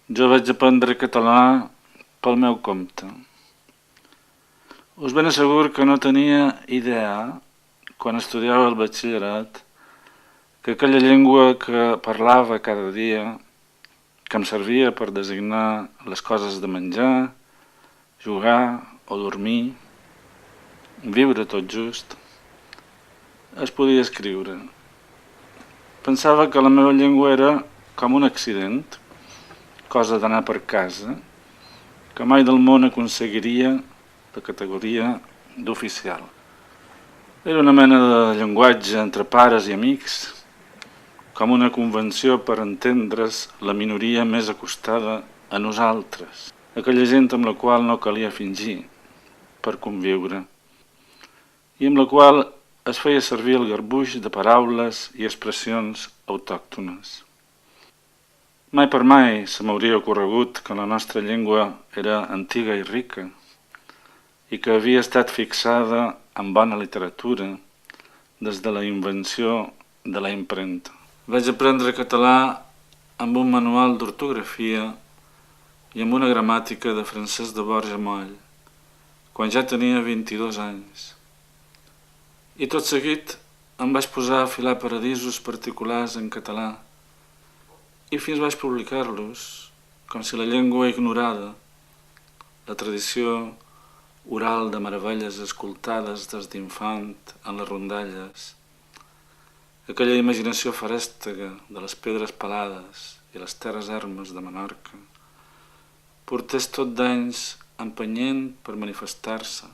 Jo vaig aprendre català pel meu compte. Us ben asseguro que no tenia idea, quan estudiava el batxillerat, que aquella llengua que parlava cada dia, que em servia per designar les coses de menjar, jugar o dormir, viure tot just, es podia escriure. Pensava que la meva llengua era com un accident, cosa d'anar per casa, que mai del món aconseguiria la categoria d'oficial. Era una mena de llenguatge entre pares i amics, com una convenció per entendre's la minoria més acostada a nosaltres, aquella gent amb la qual no calia fingir per conviure, i amb la qual es feia servir el garbuix de paraules i expressions autòctones. Mai per mai se m'hauria ocorregut que la nostra llengua era antiga i rica i que havia estat fixada en bona literatura des de la invenció de la impremta. Vaig aprendre català amb un manual d'ortografia i amb una gramàtica de Francesc de Borja Moll, quan ja tenia 22 anys. I tot seguit em vaig posar a filar paradisos particulars en català i fins vaig publicar-los, com si la llengua ignorada, la tradició oral de meravelles escoltades des d'infant en les rondalles, aquella imaginació farèstega de les pedres pelades i les terres ermes de Menorca, portés tot d'anys empenyent per manifestar-se.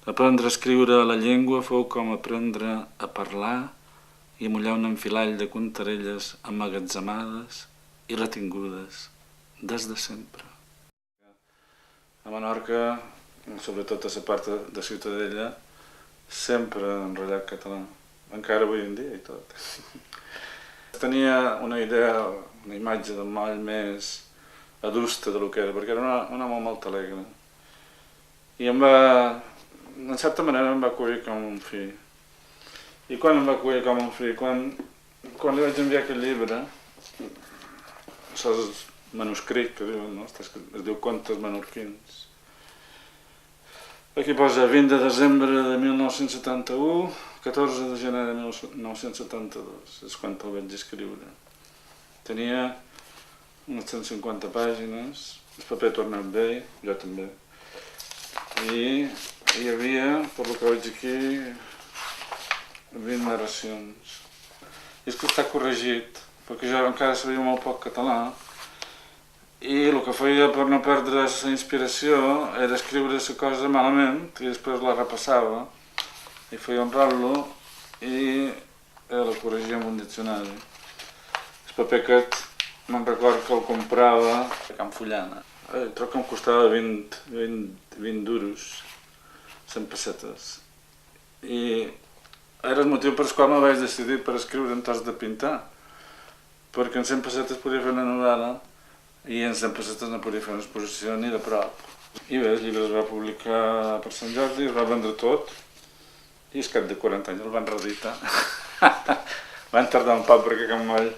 Aprendre a escriure a la llengua fou com aprendre a parlar i mullar un enfilall de contarelles emmagatzemades i retingudes des de sempre. A Menorca, sobretot a la part de Ciutadella, sempre he enrotllat català, encara avui en dia i tot. Tenia una idea, una imatge del Moll més adusta del que era, perquè era un home molt alegre. I en certa manera em va acollir com un fill. I quan em va acollir com un fill? Quan li vaig enviar aquest llibre, el manuscrit que diuen, no? Es diu Contes menorquins. Aquí posa 20 de desembre de 1971, 14 de gener de 1972, és quan el vaig escriure. Tenia unes 150 pàgines, el paper tornat bé, jo també. I hi havia, per lo que veig aquí, 20 narracions. I és que està corregit, perquè jo encara sabia molt poc català, i el que feia per no perdre la inspiració era escriure la cosa malament i després la repassava i feia un rotlo i la corregia amb un diccionari. El paper aquest me'n record que el comprava a Can Fullana. Trobo que em costava 20 duros, 100 pessetes. I era el motiu per el qual me vaig decidir per escriure en tos de pintar, perquè en 100 pessetes podia fer una novel·la i en 100 pessetes no podia fer una exposició ni de prop. I bé, el llibre es va publicar per Sant Jordi, es va vendre tot i al cap de 40 anys el van reeditar. Van tardar un poc perquè Can Moll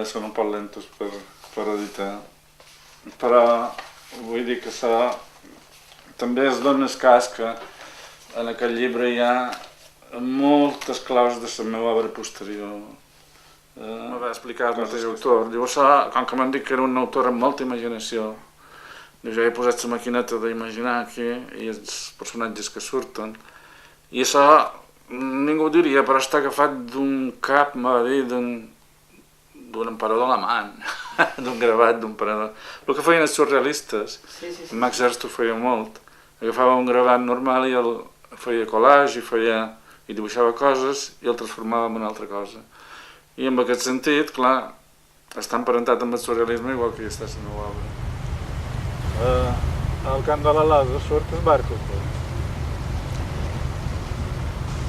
són un poc lentos per editar. Però vull dir que també es dona el cas que en aquest llibre hi ha moltes claus de la meva obra posterior. Me va explicar el mateix autor. Diu, com que m'han dit que era un autor amb molta imaginació, jo he posat la maquineta d'imaginar aquí i els personatges que surten, i això ningú ho diria, però està agafat d'un cap, m'ha de dir, d'un emperador alemany, d'un gravat d'un emperador. El que feien els surrealistes, Max Ernst ho feia molt, agafava un gravat normal i el feia collage i dibuixava coses i el transformava en una altra cosa. I en aquest sentit, clar, està emparentat amb el surrealisme igual que hi està la meva obra. Al Camp de la Lasa surt el barco.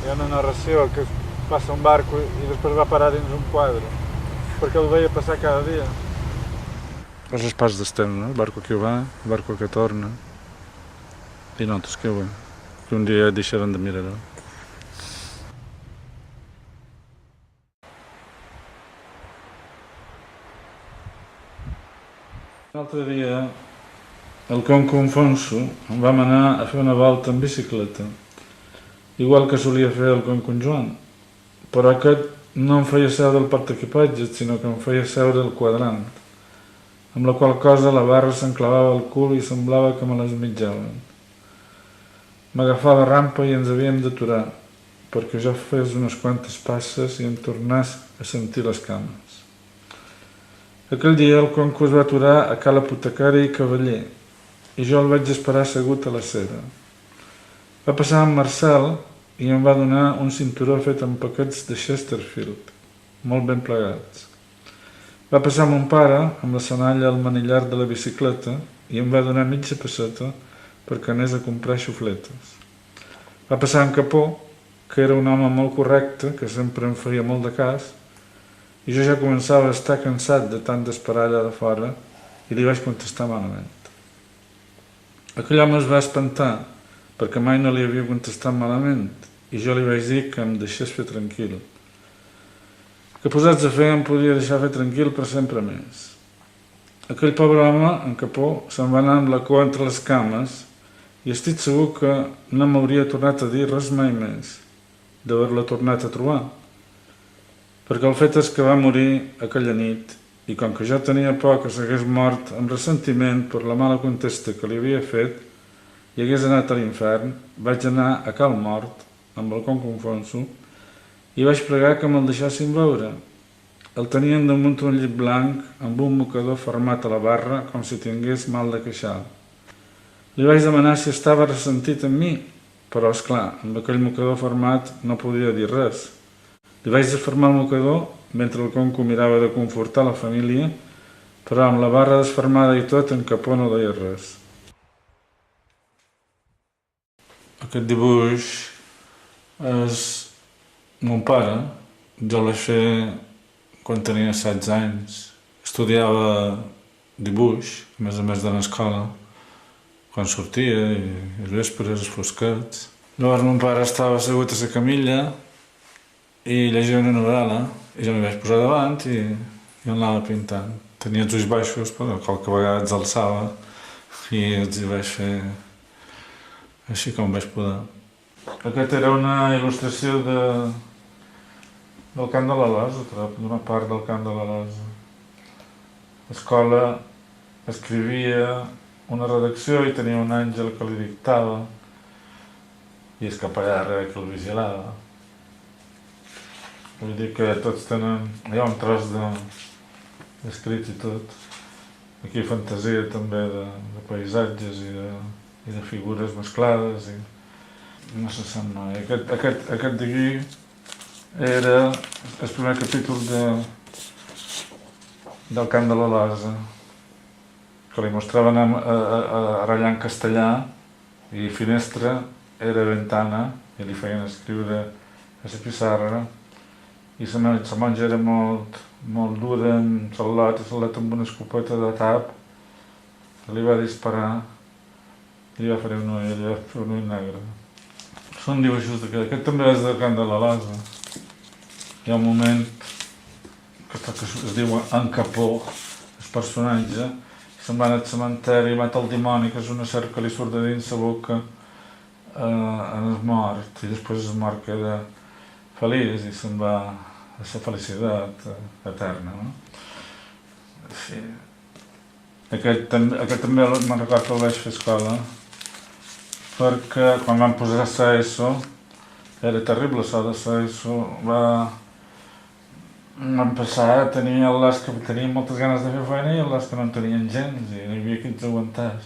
Hi ha una narració que passa un barco i després va parar dins un quadre, perquè el veia passar cada dia. És el pas d'estem, no? El barco que va, el barco que torna. I nosaltres que ho que un dia deixaran de mirar-ho. L'altre dia, el Conco Alfonso, vam anar a fer una volta en bicicleta, igual que solia fer el Conco Joan, però aquest no em feia seure el portaequipatges, sinó que em feia seure el quadrant, amb la qual cosa la barra s'enclavava al cul i semblava que me les mitjaven. M'agafava rampa i ens havíem d'aturar, perquè jo fes unes quantes passes i em tornàs a sentir les cames. Aquell dia el Conco es va aturar a cal apotecari i cavaller, i jo el vaig esperar assegut a la cera. Va passar amb Marcel i em va donar un cinturó fet amb paquets de Chesterfield, molt ben plegats. Va passar mon pare amb la senalla al manillar de la bicicleta i em va donar mitja pesseta perquè anés a comprar xufletes. Va passar en Capó, que era un home molt correcte, que sempre em feia molt de cas, i jo ja començava a estar cansat de tant d'esperar allà de fora i li vaig contestar malament. Aquell home es va espantar perquè mai no li havia contestat malament i jo li vaig dir que em deixés fer tranquil. Que posats a fer em podia deixar fer tranquil per sempre més. Aquell pobre home, en Capó, se'n va anar amb la cua entre les cames i estic segur que no m'hauria tornat a dir res mai més d'haver-la tornat a trobar. Perquè el fet és que va morir aquella nit i com que jo tenia por que s'hagués mort amb ressentiment per la mala contesta que li havia fet i hagués anat a l'infern, vaig anar a cal mort amb el Conco Alfonso i vaig pregar que me'l deixessin veure. El tenien damunt un llit blanc amb un mocador format a la barra com si tingués mal de queixal. Li vaig demanar si estava ressentit amb mi, però esclar, amb aquell mocador format no podia dir res. Li vaig desfermar el mocador mentre el Conco mirava de confortar la família, però amb la barra desfermada i tot en Capó no deia res. Aquest dibuix és mon pare. Jo el vaig fer quan tenia 16 anys. Estudiava dibuix, a més de l'escola, quan sortia i els vespres, els fosquets. Llavors mon pare estava assegut a la camilla i llegia una novel·la i jo m'hi vaig posar davant i anava pintant. Tenia els ulls baixos, però qualque vegada els alçava i els hi vaig fer així com vaig poder. Aquesta era una il·lustració del Camp de la Losa, d'una part del Camp de la Losa. L'escola escrivia una redacció i tenia un àngel que li dictava i el capellà darrere que el vigilava. Vull dir que tots tenen... Hi ha un tros d'escrits i tot. Aquí fantasia també de paisatges i de figures mesclades i no se sap mai. Aquest d'aquí era el primer capítol del Camp de la Losa, que li mostraven a ratllar en castellà i finestra era ventana i li feien escriure a la pissarra. I la monja era molt dura, amb l'al·lot amb una escopeta de tap, li va disparar i li va fer un ull negre. Són dibuixos d'aquest. Aquest també és del Camp de la Losa. Hi ha un moment que es diu En Capó, el personatge, se'n va al cementeri i mata el dimoni, que és una serp que li surt de dins la boca en el mort, i després el mort queda feliç i se'n va a la felicitat eterna. Sí. Aquest també me'n recordo que el vaig fer a escola, perquè quan vam posar a ESO, era terrible això de ESO, vam passar a tenir les que tenien moltes ganes de fer feina i les que no en tenien gens, i no hi havia qui ens aguantés.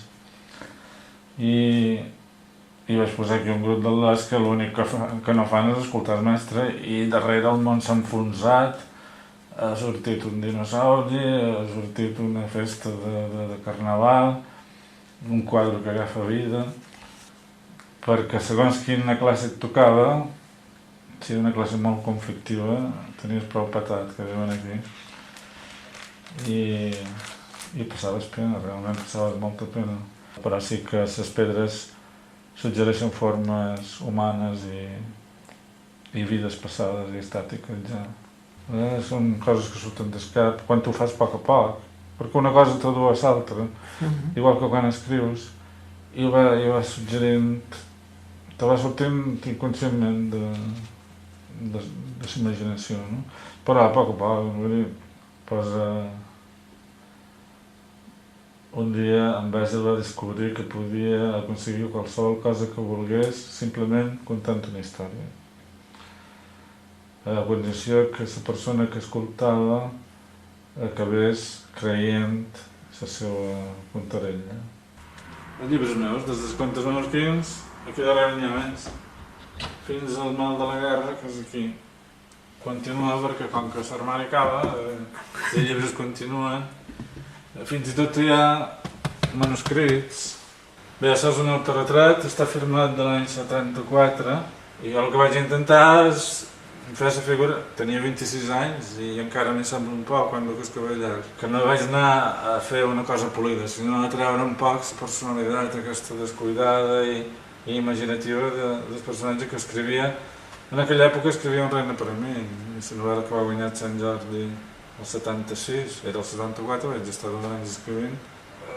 I vaig posar aquí un grup d'al·les que l'únic que no fan és escoltar el mestre i darrere el món s'ha enfonsat, ha sortit un dinosauri, ha sortit una festa de carnaval, un quadre que agafa vida, perquè segons quina classe et tocava, si era una classe molt conflictiva, tenies prou patat que diuen aquí. I passaves pena, realment passaves molta pena. Però sí que les pedres suggereixen formes humanes i vides passades i estàtiques ja. Són coses que surten del cap quan tu fas a poc, perquè una cosa te du a l'altra, igual que quan escrius, i va suggerint, te va sortint inconscientment de la imaginació, no? Però a poc, vull dir, un dia en Basil va descobrir que podia aconseguir qualsevol cosa que volgués simplement contant una història. A condició que la persona que escoltava acabés creient la seva contarella. Els llibres meus, des dels contes menorquins, aquí darrere n'hi ha més, fins al mal de la guerra, que és aquí. Continua perquè com que l'armari acaba, els llibres continuen. Fins i tot hi ha manuscrits. Bé, això és un autoretrat, està firmat de l'any 74, i jo el que vaig intentar és fer la figura. Tenia 26 anys i encara m'hi sembla un poc quan veig els cabells llargs. Que no vaig anar a fer una cosa polida, sinó a treure un poc la personalitat aquesta descuidada i imaginativa del personatge que escrivia. En aquella època escrivia Un regne per a mi, la novel·la que va guanyar Sant Jordi el 76, era el 74, vaig estar 2 anys escrivint.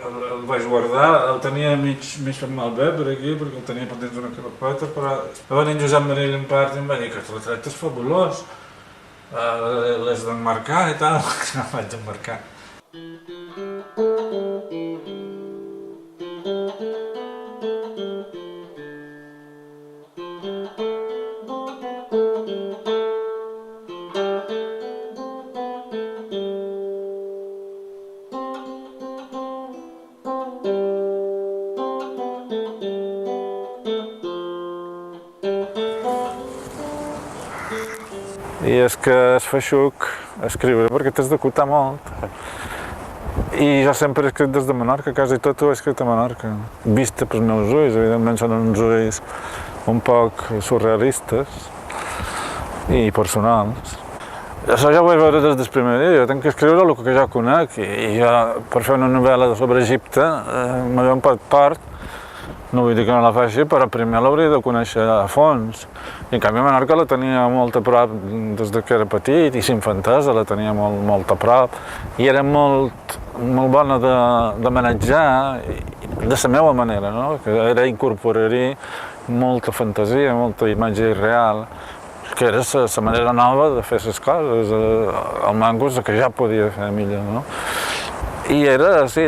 El vaig guardar, el tenia mig fet malbé per aquí, perquè el tenia per dins d'una carpeta, però va venir en Josep Maria Llompart i em va dir que el retrat és fabulós, l'has d'emmarcar i tal, que no vaig emmarcar. I és que és feixuc escriure perquè t'has d'ocultar molt. I jo sempre he escrit des de Menorca, quasi tot ho he escrit a Menorca. Vista pels meus ulls, evidentment són uns ulls un poc surrealistes i personals. Això ja ho vaig veure des del primer dia, jo tinc que escriure el que jo conec i jo per fer una novel·la sobre Egipte m'havia empat part. No vull dir que no la faci, però primer l'hauria de conèixer a fons. I en canvi a Menorca la tenia molt a prop des que era petit, i s'infantesa la tenia molt a prop. I era molt bona de manejar, de la meva manera, no? Que era incorporar-hi molta fantasia, molta imatge irreal, que era la manera nova de fer les coses. El mango és el que ja podia fer millor, no? I era així,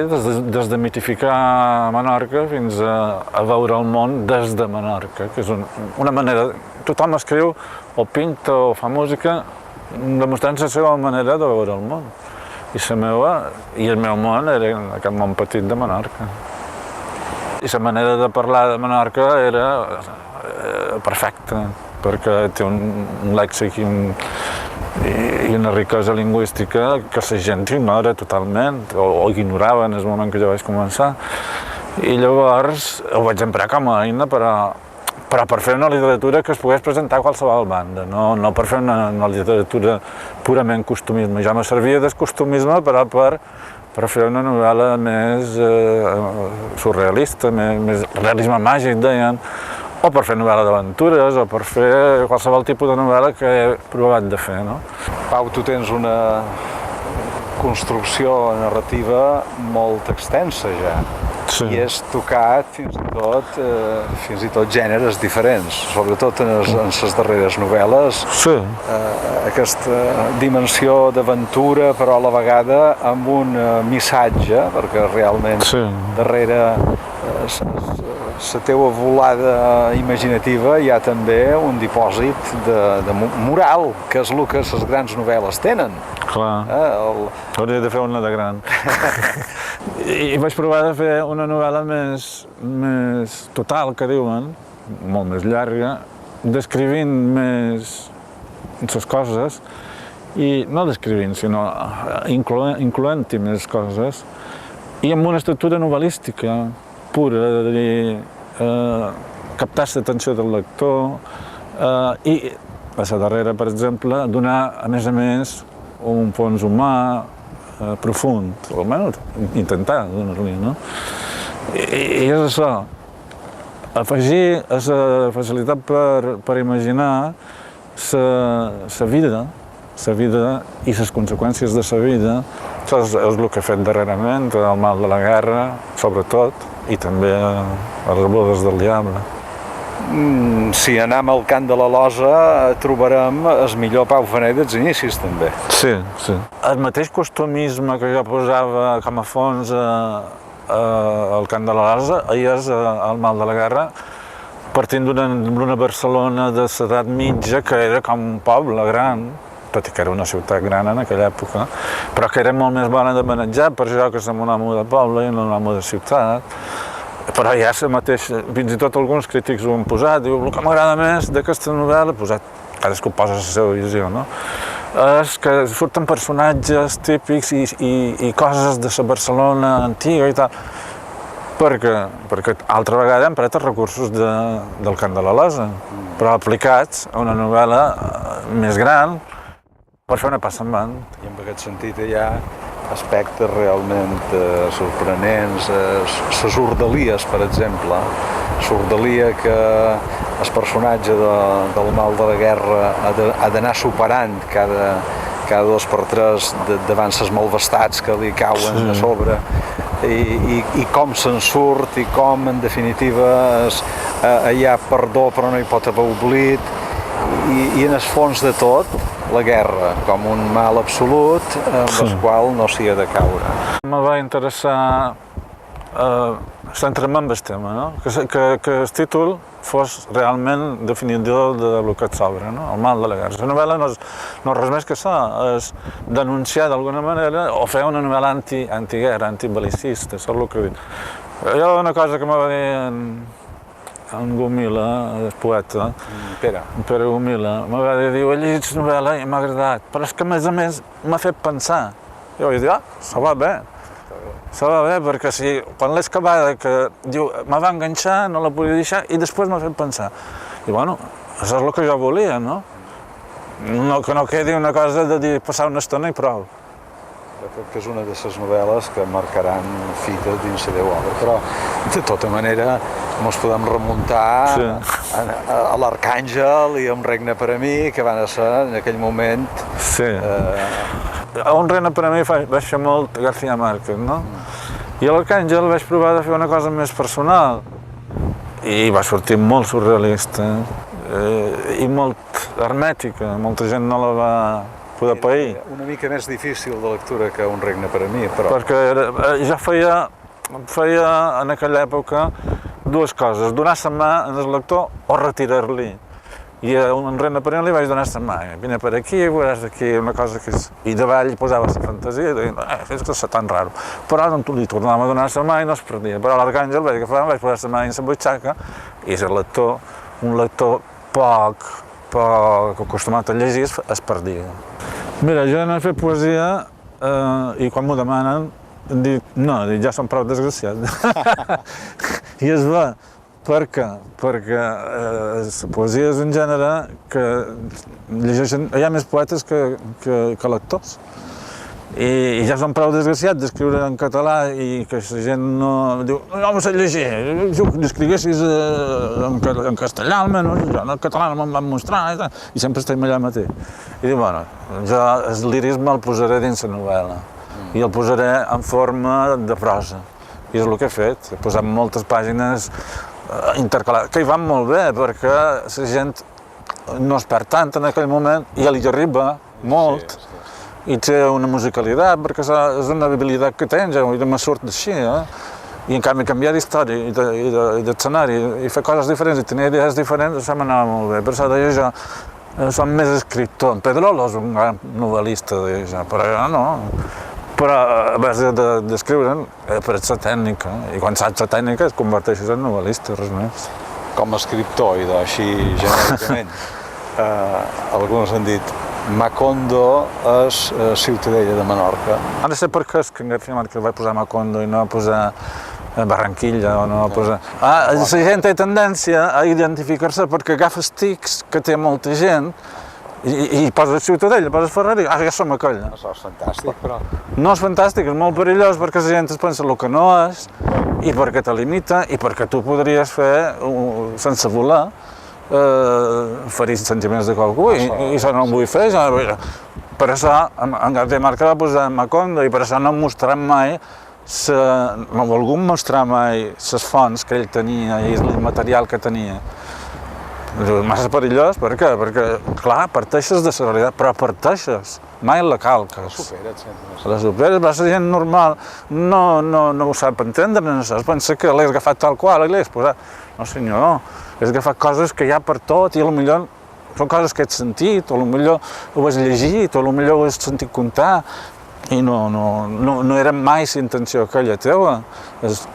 des de mitificar Menorca fins a veure el món des de Menorca, que és una manera... Tothom escriu o pinta o fa música demostrant la seva manera de veure el món. I el meu món era aquest món petit de Menorca. I la manera de parlar de Menorca era perfecta, perquè té un lèxic i una riquesa lingüística que la gent ignora totalment, o ignorava en el moment que jo vaig començar. I llavors ho vaig emprar com a eina però per fer una literatura que es pogués presentar a qualsevol banda, no per fer una literatura purament costumisme. Jo me servia del costumisme però per fer una novel·la més surrealista, més realisme màgic, deien, o per fer novel·la d'aventures, o per fer qualsevol tipus de novel·la que he provat de fer, no? Pau, tu tens una construcció narrativa molt extensa ja. Sí. I has tocat fins i tot gèneres diferents, sobretot en les darreres novel·les. Sí. Aquesta dimensió d'aventura, però a la vegada amb un missatge, perquè realment darrere la teva volada imaginativa hi ha també un dipòsit de moral, que és el que les grans novel·les tenen. Clar, hauria de fer una de gran. I vaig provar de fer una novel·la més total, que diuen, molt més llarga, descrivint més les coses, i no descrivint, sinó incloent-hi més coses, i amb una estructura novel·lística pura, de dir, captar l'atenció del lector, i a la darrera, per exemple, donar, a més, un fons humà profund, o almenys intentar donar-li, no? I és això, afegir a la facilitat per imaginar la vida i les conseqüències de la vida, és el que he fet darrerament, el mal de la guerra, sobretot, i també les bodes del diable. Si anem al cant de la Losa trobarem el millor Pau Fanet dels inicis, també. Sí, sí. El mateix costumisme que jo posava com a fons al cant de la Losa, és el mal de la guerra, partint d'una Barcelona de l'edat mitja que era com un poble gran, tot i que era una ciutat gran en aquella època, però que era molt més bona de manejar, per això que som un home de poble i no un home de ciutat. Però ja la mateixa, fins i tot alguns crítics ho han posat, diu, el que m'agrada més d'aquesta novel·la, cadascú posa la seva visió, no? És que surten personatges típics i coses de la Barcelona antiga i tal, perquè altra vegada hem emprat els recursos del cant de la Losa, però aplicats a una novel·la més gran, per fer una passa en avant. I en aquest sentit hi ha aspectes realment sorprenents, les ordalies, per exemple. L'ordalia que el personatge del mal de la guerra ha d'anar superant cada 2 per 3 davant les malvestats que li cauen a sobre i com se'n surt i com, en definitiva, hi ha perdó però no hi pot haver oblit i en el fons de tot la guerra com un mal absolut amb el qual no s'hi ha de caure. Me va interessar centrar-me en el tema, no? Que el títol fos realment definidor del que et s'obre, no? El mal de la guerra. La novel·la no és res més que això, és denunciar d'alguna manera o fer una novel·la antiguerra, antibelicista, és el que he dit. Hi ha una cosa que me va dir en Gomila, el poeta, Pere Gomila, me va dir, he llegit la novel·la i m'ha agradat, però és que a més m'ha fet pensar. Jo vaig dir, això va bé. Això va bé, perquè si quan l'he acabada, que diu, me va enganxar, no la podia deixar, i després m'ha fet pensar. I bueno, això és el que jo volia, no? Que no quedi una cosa de dir, passar una estona i prou. Jo crec que és una de les novel·les que marcaran fita dins la teva obra, però de tota manera ens podem remuntar a l'Arcàngel i a Un regne per a mi, que van ser en aquell moment... Sí. A Un regne per a mi vaig fer molt García Márquez, no? I a l'Arcàngel vaig provar de fer una cosa més personal i va sortir molt surrealista i molt hermètica, molta gent no la va poder pair. Una mica més difícil de lectura que Un regne per a mi, però... Perquè ja feia en aquella època 2 coses, donar la mà al lector o retirar-li. I a Un regne per a mi li vaig donar la mà, vine per aquí, veuràs aquí una cosa que és... I davall posava la fantasia i deia, és que és tan raro. Però li tornàvem a donar la mà i no es perdia. Però a l'Arcàngel vaig agafar, vaig posar la mà dins la butxaca i el lector, un lector poc acostumat a llegir, es perdia. Mira, jo no he fet poesia i quan m'ho demanen dic, no, ja som prou desgraciats. I es va. Per què? Perquè la poesia és un gènere que llegeixen... Hi ha més poetes que lectors. I ja som prou desgraciats d'escriure en català i que la gent no... Diu, no m'ho sé llegir, jo que escriguessis en castellà almenys, jo en català no me'n van mostrar i sempre estem allà mateix. I dic, bueno, jo el lirisme el posaré dins la novel·la i el posaré en forma de prosa. I és el que he fet, he posat moltes pàgines intercalades, que hi van molt bé perquè la gent no es perd tant en aquell moment i li arriba molt. I té una musicalitat, perquè és una habilitat que tens, i me surt d'així, I en canvi canviar d'història i d'escenari i fer coses diferents i tenir idees diferents, això m'anava molt bé. Per això deia jo, som més escriptor. En Pedrolo és un gran novel·lista, deia jo, però jo no. Però a base d'escriure'n he après la tècnica, i quan saps la tècnica et converteixes en novel·lista, res més. Com a escriptor, i així genèricament, alguns han dit Macondo és Ciutadella de Menorca. Ha de ser per què és que en García Márquez va posar Macondo i no va posar Barranquilla o no va posar... La gent té tendència a identificar-se perquè agafa els tics que té molta gent i posa Ciutadella, posa Ferrari, ja som aquella. Això és fantàstic, però... No és fantàstic, és molt perillós perquè la gent es pensa el que no és i perquè te limita i perquè tu podries fer sense voler ferir sentiments de qualcú i això no ho vull fer, per això en García Márquez va posar Macondo i per això no hem mostrat mai, no ha volgut mostrar mai les fonts que ell tenia i el material que tenia. Massa perillós, per què? Perquè, clar, parteixes de la realitat, però parteixes, mai la calques. La superes, va ser gent normal, no ho sap entendre, es pensa que l'has agafat tal qual i l'has posat. No senyor, has agafat coses que hi ha per tot i potser són coses que has sentit, o potser ho has llegit, o potser ho has sentit contar, i no era mai la intenció aquella teva.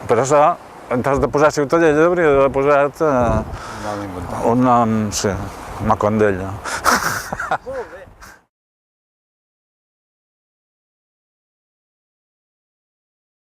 Per això, en cas de posar Ciutadella, hauria d'haver posat un nom, sí, Macondella.